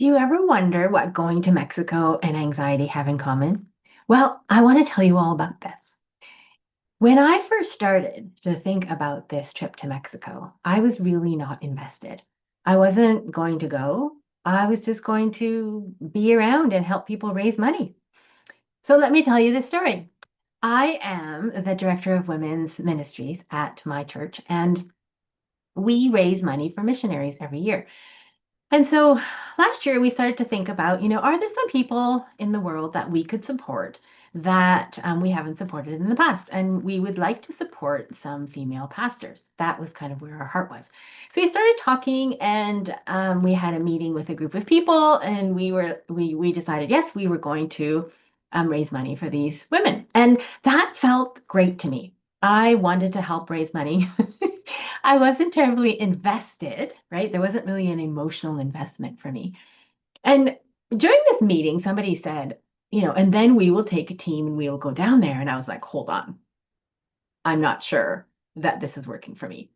you ever wonder what going to Mexico and anxiety have in common? Well, I want to tell you all about this. When I first started to think about this trip to Mexico, I was really not invested. I wasn't going to go. I was just going to be around and help people raise money. So let me tell you the story. I am the director of women's ministries at my church, and we raise money for missionaries every year. And so last year we started to think about, are there some people in the world that we could support that we haven't supported in the past? And we would like to support some female pastors. That was kind of where our heart was. So we started talking, and we had a meeting with a group of people, and we decided, yes, we were going to raise money for these women. And that felt great to me. I wanted to help raise money. I wasn't terribly invested, right? There wasn't really an emotional investment for me. And during this meeting, somebody said, and then we will take a team and we will go down there. And I was like, hold on, I'm not sure that this is working for me.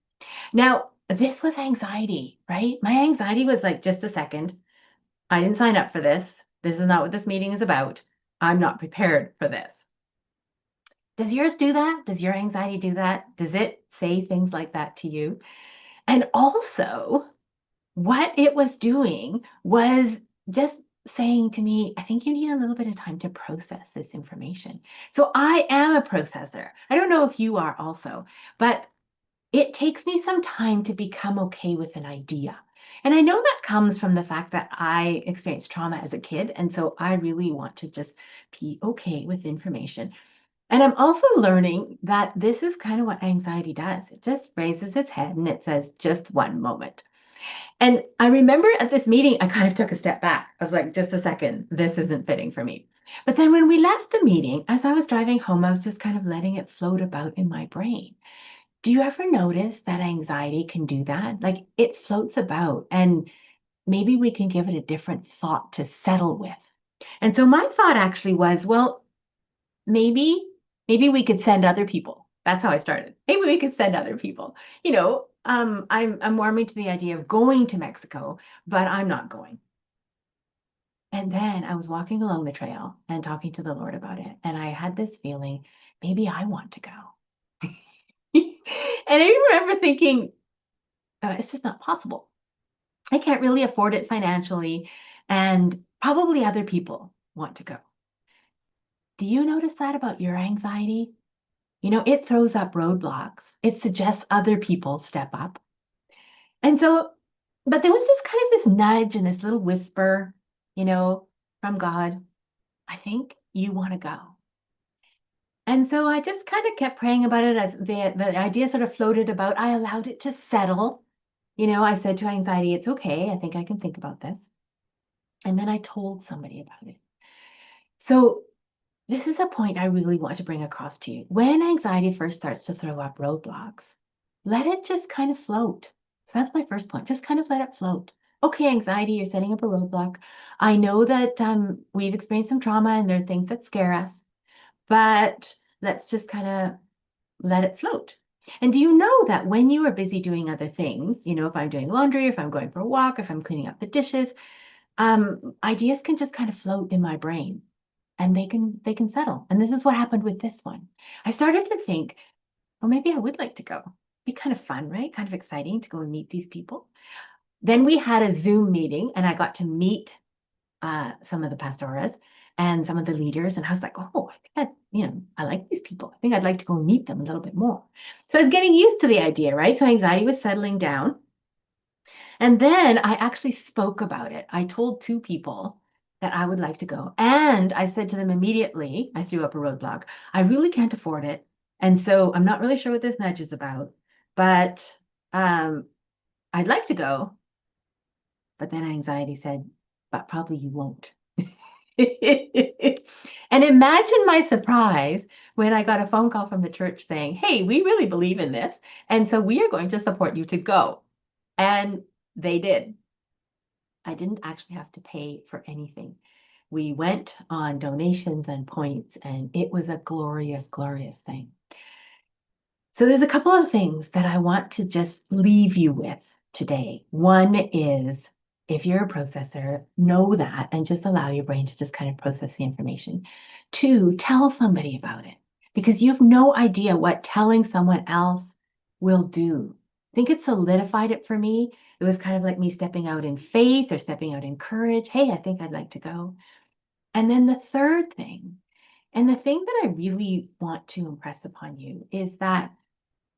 Now, this was anxiety, right? My anxiety was like, just a second. I didn't sign up for this. This is not what this meeting is about. I'm not prepared for this. Does yours do that? Does your anxiety do that? Does it say things like that to you? And also, what it was doing was just saying to me, I think you need a little bit of time to process this information. So I am a processor. I don't know if you are also, but it takes me some time to become okay with an idea. And I know that comes from the fact that I experienced trauma as a kid. And so I really want to just be okay with information. And I'm also learning that this is kind of what anxiety does. It just raises its head and it says, just one moment. And I remember at this meeting, I kind of took a step back. I was like, just a second, this isn't fitting for me. But then when we left the meeting, as I was driving home, I was just kind of letting it float about in my brain. Do you ever notice that anxiety can do that? Like it floats about, and maybe we can give it a different thought to settle with. And so my thought actually was, well, maybe maybe we could send other people. That's how I started. Maybe we could send other people. I'm warming to the idea of going to Mexico, but I'm not going. And then I was walking along the trail and talking to the Lord about it, and I had this feeling, maybe I want to go. And I remember thinking, it's just not possible. I can't really afford it financially, and probably other people want to go. Do you notice that about your anxiety? It throws up roadblocks. It suggests other people step up. And so, but there was just kind of this nudge and this little whisper, you know, from God, I think you want to go. And so I just kind of kept praying about it as the idea sort of floated about. I allowed it to settle. I said to anxiety, it's okay. I think I can think about this. And then I told somebody about it. So this is a point I really want to bring across to you. When anxiety first starts to throw up roadblocks, let it just kind of float. So that's my first point. Just kind of let it float. Okay, anxiety, you're setting up a roadblock. I know that we've experienced some trauma and there are things that scare us, but let's just kind of let it float. And do you know that when you are busy doing other things, if I'm doing laundry, if I'm going for a walk, if I'm cleaning up the dishes, ideas can just kind of float in my brain and they can settle. And this is what happened with this one. I started to think, well, maybe I would like to go. Be kind of fun, right? Kind of exciting to go and meet these people. Then we had a Zoom meeting, and I got to meet some of the pastoras and some of the leaders. And I was like, oh, I think I like these people. I think I'd like to go and meet them a little bit more. So I was getting used to the idea, right? So anxiety was settling down. And then I actually spoke about it. I told two people that I would like to go. And I said to them immediately, I threw up a roadblock. I really can't afford it. And so I'm not really sure what this nudge is about, but um, I'd like to go. But then anxiety said, but probably you won't. And imagine my surprise when I got a phone call from the church saying, hey, we really believe in this. And so we are going to support you to go. And they did. I didn't actually have to pay for anything. We went on donations and points, and it was a glorious, glorious thing. So there's a couple of things that I want to just leave you with today. One is if you're a processor, know that and just allow your brain to just kind of process the information. Two, tell somebody about it because you have no idea what telling someone else will do. I think it solidified it for me. It was kind of like me stepping out in faith or stepping out in courage. Hey, I think I'd like to go. And then the third thing, and the thing that I really want to impress upon you is that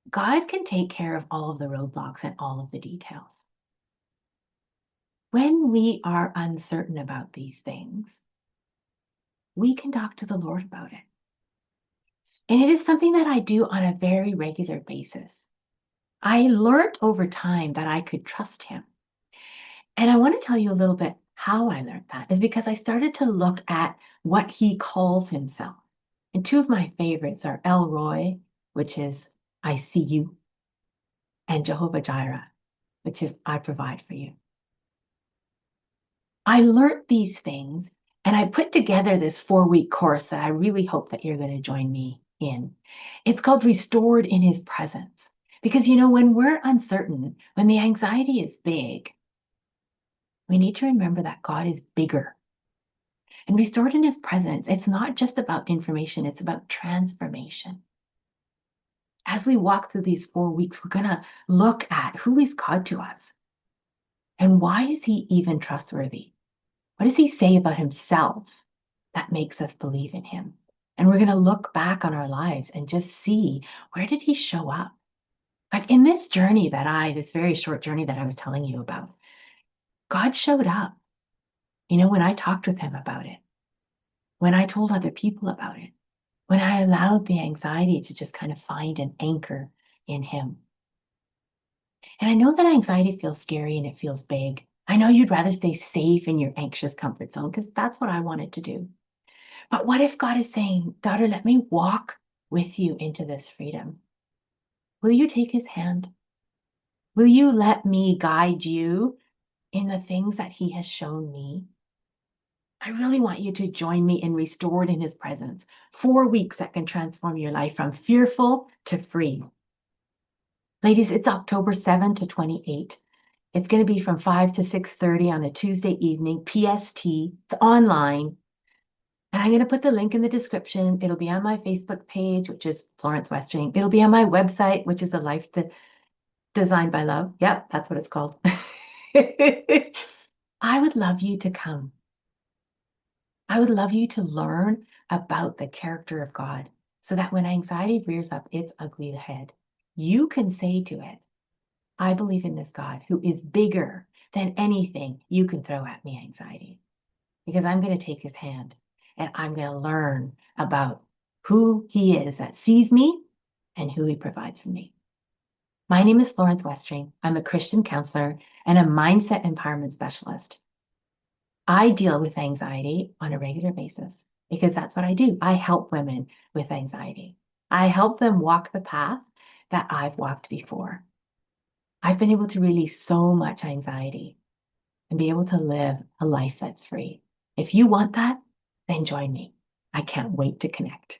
God can take care of all of the roadblocks and all of the details. When we are uncertain about these things, we can talk to the Lord about it. And it is something that I do on a very regular basis. I learned over time that I could trust Him. And I want to tell you a little bit how I learned that is because I started to look at what He calls Himself. And two of my favorites are El Roy, which is I see you, and Jehovah Jireh, which is I provide for you. I learned these things and I put together this 4-week course that I really hope that you're going to join me in. It's called Restored in His Presence. Because, when we're uncertain, when the anxiety is big, we need to remember that God is bigger. And restored in His presence, it's not just about information, it's about transformation. As we walk through these 4 weeks, we're going to look at who is God to us and why is He even trustworthy? What does He say about Himself that makes us believe in Him? And we're going to look back on our lives and just see, where did He show up? Like in this journey this very short journey that I was telling you about, God showed up. When I talked with Him about it, when I told other people about it, when I allowed the anxiety to just kind of find an anchor in Him. And I know that anxiety feels scary and it feels big. I know you'd rather stay safe in your anxious comfort zone because that's what I wanted to do. But what if God is saying, daughter, let me walk with you into this freedom? Will you take His hand? Will you let me guide you in the things that He has shown me? I really want you to join me in Restored in His Presence. 4 weeks that can transform your life from fearful to free. Ladies, it's October 7 to 28. It's going to be from 5 to 6:30 on a Tuesday evening, PST. It's online. And I'm going to put the link in the description. It'll be on my Facebook page, which is Florence Westring. It'll be on my website, which is A Life Designed by Love. Yep, that's what it's called. I would love you to come. I would love you to learn about the character of God so that when anxiety rears up its ugly head, you can say to it, I believe in this God who is bigger than anything you can throw at me, anxiety, because I'm going to take His hand and I'm going to learn about who He is that sees me and who He provides for me. My name is Florence Westring. I'm a Christian counselor and a mindset empowerment specialist. I deal with anxiety on a regular basis because that's what I do. I help women with anxiety. I help them walk the path that I've walked before. I've been able to release so much anxiety and be able to live a life that's free. If you want that, then join me. I can't wait to connect.